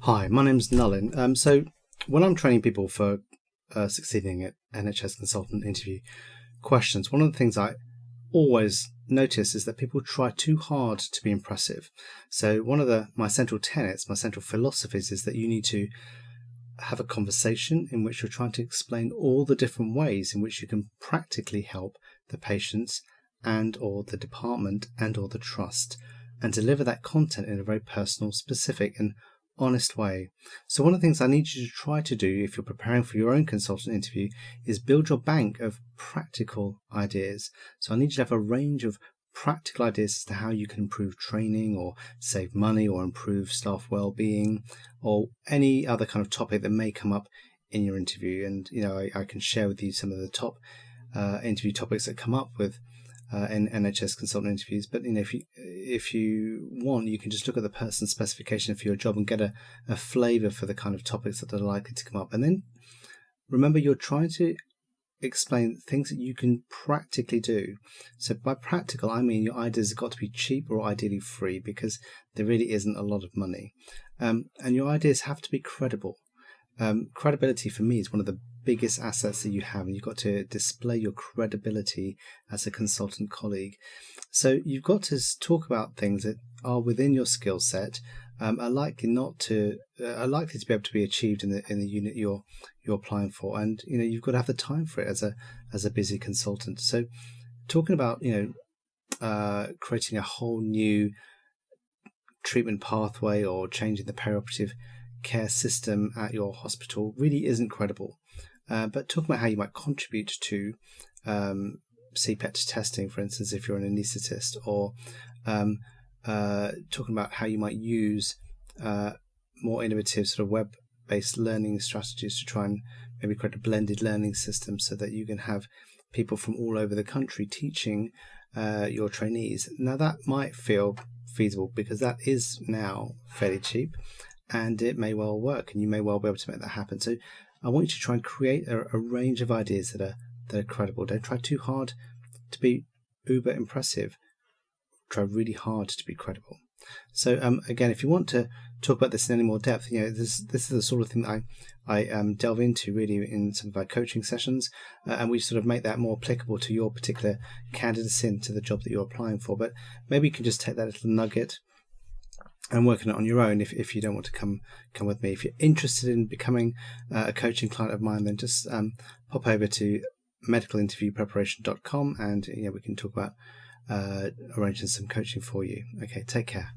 Hi, my name's Nulin. So when I'm training people for succeeding at NHS consultant interview questions, one of the things I always notice is that people try too hard to be impressive. So one of my central tenets, my central philosophies is that you need to have a conversation in which you're trying to explain all the different ways in which you can practically help the patients and or the department and or the trust, and deliver that content in a very personal, specific and honest way. So one of the things I need you to try to do if you're preparing for your own consultant interview is build your bank of practical ideas. So I need you to have a range of practical ideas as to how you can improve training or save money or improve staff well-being or any other kind of topic that may come up in your interview. And I can share with you some of the top interview topics that come up with in NHS consultant interviews. But if you want, you can just look at the person's specification for your job and get a flavour for the kind of topics that are likely to come up. And then remember, you're trying to explain things that you can practically do. So by practical, I mean your ideas have got to be cheap or ideally free, because there really isn't a lot of money. And your ideas have to be credible. Credibility for me is one of the biggest assets that you have, and you've got to display your credibility as a consultant colleague. So you've got to talk about things that are within your skill set, are likely to be able to be achieved in the unit you're applying for, and you've got to have the time for it as a busy consultant. So talking about creating a whole new treatment pathway or changing the perioperative care system at your hospital really isn't credible. But talking about how you might contribute to CPET testing, for instance, if you're an anaesthetist, or talking about how you might use more innovative sort of web-based learning strategies to try and maybe create a blended learning system so that you can have people from all over the country teaching your trainees. Now that might feel feasible because that is now fairly cheap, and it may well work, and you may well be able to make that happen. So I want you to try and create a range of ideas that are credible. Don't try too hard to be uber impressive. Try really hard to be credible. So again, if you want to talk about this in any more depth, this is the sort of thing that I delve into really in some of our coaching sessions, and we sort of make that more applicable to your particular candidacy and to the job that you're applying for. But maybe you can just take that little nugget and working it on your own if you don't want to come with me. If you're interested in becoming a coaching client of mine, then just pop over to medicalinterviewpreparation.com and we can talk about arranging some coaching for you. Okay, take care.